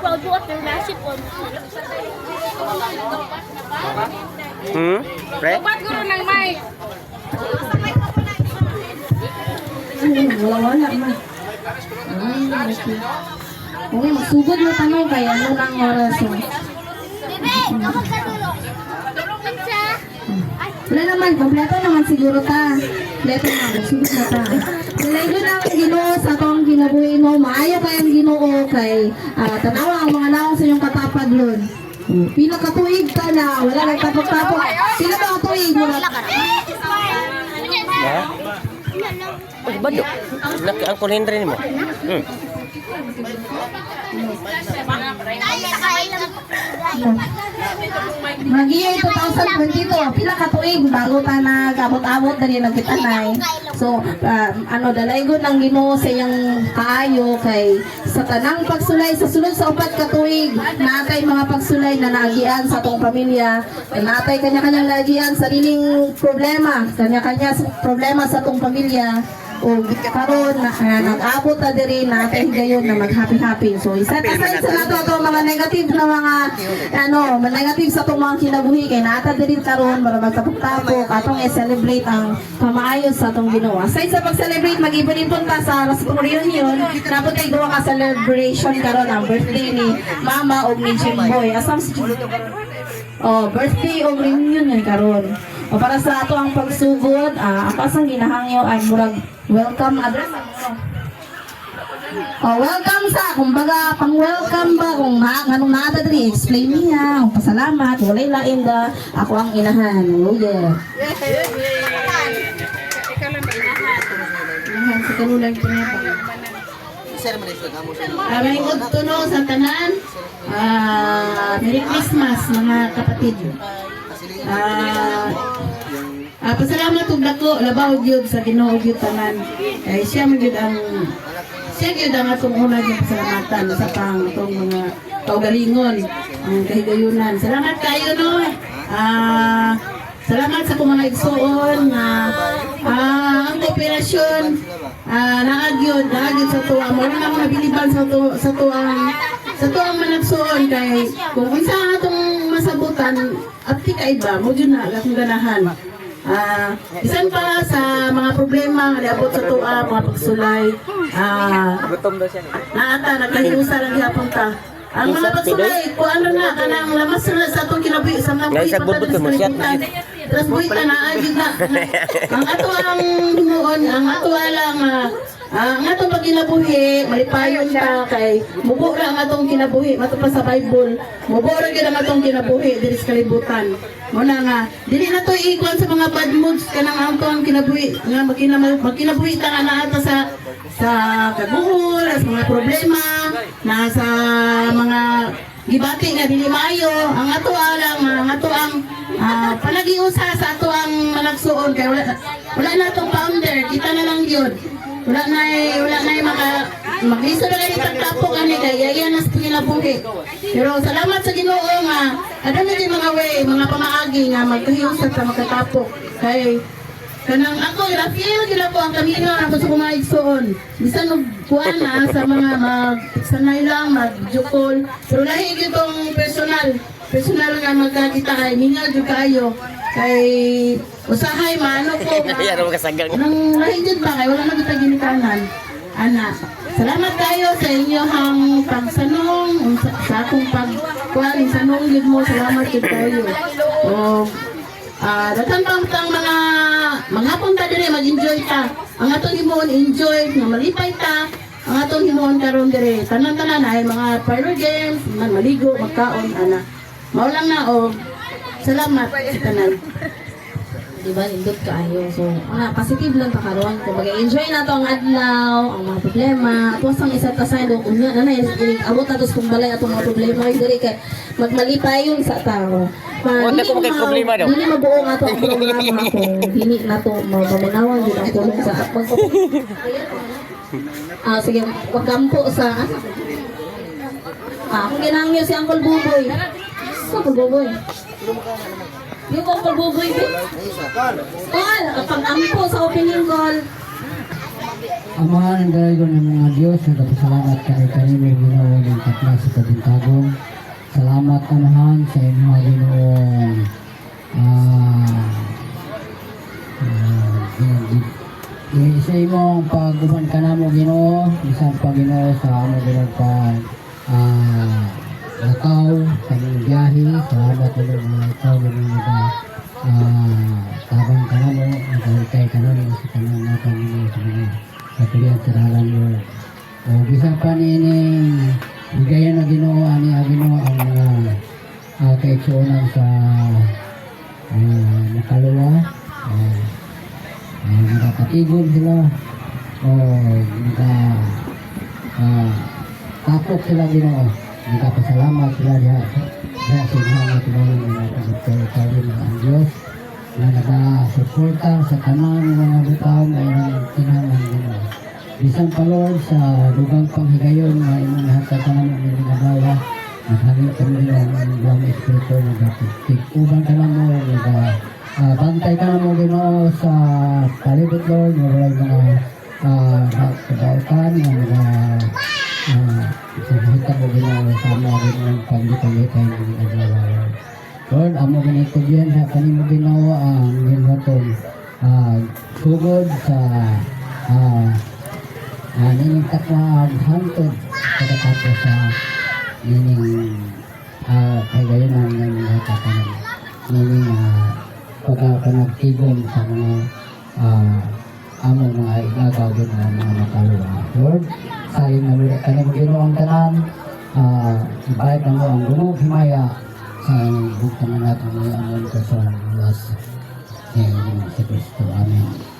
buat yung nasip on. Pre? Dapat guru ng mic. Wala-wala man. Okay. Okay, magsugod mo tanong kaya ano lang oras. Bebe, kapag ka tulong. Tulong lang siya. Wala naman, kompleto naman siguro ta. Kompleto naman, sugod na ta. Nalaigo na ang Ginoo sa atong kinabuhi mo. Maayo kayang Ginoo kay tanawa ang mga naong sa inyong katapad lon. Pila katuig ta na, wala nang tapok-tapok. Pila ka katuig mo na. Ha? Oh, badok. Laki ang kulindre ni mo. Mag-iya 2022, pila ka tuig bago ta nag-abot-abot dali nagkitanay. So, dalaygon ng Ginoo sa iyang kaayo kay sa tanang pagsulay sa sulod sa upat ka tuig, natay mga pagsulay na naagian sa atong pamilya, natay kanya-kanyang naagian sariling problema, kanya-kanya problema sa atong pamilya. O karon nag-abot ta diri natay gayon na mag-happy-happy. So isa aside sa nato mga negative na mga negative sa atong mga kinabuhi kay nata diri karon para magtapok-tapok atong i-celebrate ang kamaayos sa atong Ginoo. Aside sa pag-celebrate mag-ibon-ibon ta sa reunion, nabot ay duha ka celebration karon ang birthday ni Mama og ni Jimboy. Asam si birthday og reunion yan karon. O para sa ato ang pagsugod, ako asang ginahangyo ay murag welcome address. Welcome sa, kumbaga, pang-welcome ba kung nganong nata diri, explain niya, pasalamat, walay lain da, ako ang inahan. Oh yeah. Inahan sa kanulang pinapa. May udtuno sa tanan. Merry Christmas mga kapatid. Pasalamat ug dako labaw gyud sa Ginoo gyud tanan. Kay siya gyud ang atong una gyud pasalamatan sa tong mga kaugalingon, ang kahigayunan. Salamat kayo no. Salamat sa mga igsuon na ang kooperasyon naagyod sa tuwa mo na ako nabiliban sa tuwang managsuon kay kung unsa atong masabutan at di kaiba mo dyan na akong ganahan. Isan pa sa mga problema nga abot sa tuwa, mga pagsulay. Naata nagkahiusa lang gihapon ta. Ang mga pagsulay, kung ano na kanang lamas na sa atong kinabuhi sa mga pagsulay sa kalibutan. Tapos buhay ka na agad na. Ang ato ang himuon, ang ato lang ang atong pagkinabuhi, malipayon ta kay mubo ra ang atong kinabuhi, mato pa sa Bible. Mubo ra gyud ang atong kinabuhi diri sa kalibutan. Muna nga, dili na to iikon sa mga bad moods kanang atong kinabuhi nga magkinabuhi ta nga naata sa kabuhol, sa mga problema, na sa mga gibati nga dili maayo. Ang ato ang panagiusa sa ato ang managsuon kay wala na tong founder, kita na lang yun. Wala na mag-iso na ganit ang tapok ani kay yaya na sa kinabuhi. Pero salamat sa Ginoo nga adto na di mga mga pamaagi nga magkahiusa sa makatapok kay kanang ako Rafael gila po ang kamino ang gusto ko maigsuon. Bisan og kuan na sa mga sanay lang magjukol. Pero lahi gyud tong personal nga magkakita kay minga jud kayo kay usahay maano ko nang lahi jud ba kay wala na kita ginikanan ana. Salamat kayo sa inyong pagsanong sa akong pagkuan sanong gid mo. Salamat gid kayo. Datan pang mga punta dire mag-enjoy ta. Ang atong himuon enjoy nga malipay ta. Ang atong himuon karon dire tanan-tanan ay mga parlor games, maligo, magkaon ana. Mao lang na salamat sa tanan. Diba, indot kaayo. So, positive lang ta karon. Kung mag-enjoy na to ang adlaw, ang mga problema, at wasang isa't kasay doon, unya na abot na to sa balay atong mga problema, diri kay magmalipay yun sa tao. Dili mabuo nga to ang programa ko. Dili na to, maminawan din ang tulong sa akong sige, pagkampo sa kung ginangyo si Uncle Buboy. So, Uncle Buboy. Yung Uncle Buboy din. Call! Pag-ampo sa opening call. Amahan ang dalagon ng mga Diyos, nagpasalamat kami kanimo Ginoo ng katla sa kabintagong. Salamat Amahan sa inyong Ginoong sa imong pag-uban ka namo Ginoo, isang pa Ginoo sa amo Ginoo pag lakaw sa mga biyahe. Salamat Ginoo mga ikaw Ginoo na tabang ka namo, nagkalitay ka namo sa kanang natin Ginoo sa mga katulian sa dalan mo. O bisan pa nining bigayan na Ginoo ani Ginoo ang mga kaigsuonan sa Makalawa. Nakakatigod sila o tapok sila Ginoo, nagkapasalamat sila diha sa sinahang na tinawin ng mga pagkakawin ng ang Diyos na nagasuporta sa kanang mga butang ay ng tinangan Ginoo. Bisan pa Lord sa lugang panghigayon na imong hatag ka naman ng mga dawa, naghangin kami ng mga espiritu, nagkapag-uban ka naman, bantay ka naman Ginoo sa palibot Lord, walay mga kabautan, mga sa mo Ginoo sa mga Ginoo pag-ipagitay ng mga dawa Lord, amo ganito diyan sa kanimo Ginoo ang ginhatong sugod sa nining takwa hantod pagkatapos sa nining kagayonan ng mga tatanan nining pagkapanagtigom sa mga among mga igagaw din ng mga Makalawa. Lord, sa iyong nalulit ka na Ginoo ang tanan, ibayad na mo ang gulong himaya sa buktan na natin ngayon sa Diyos. Sa Kristo. Amen.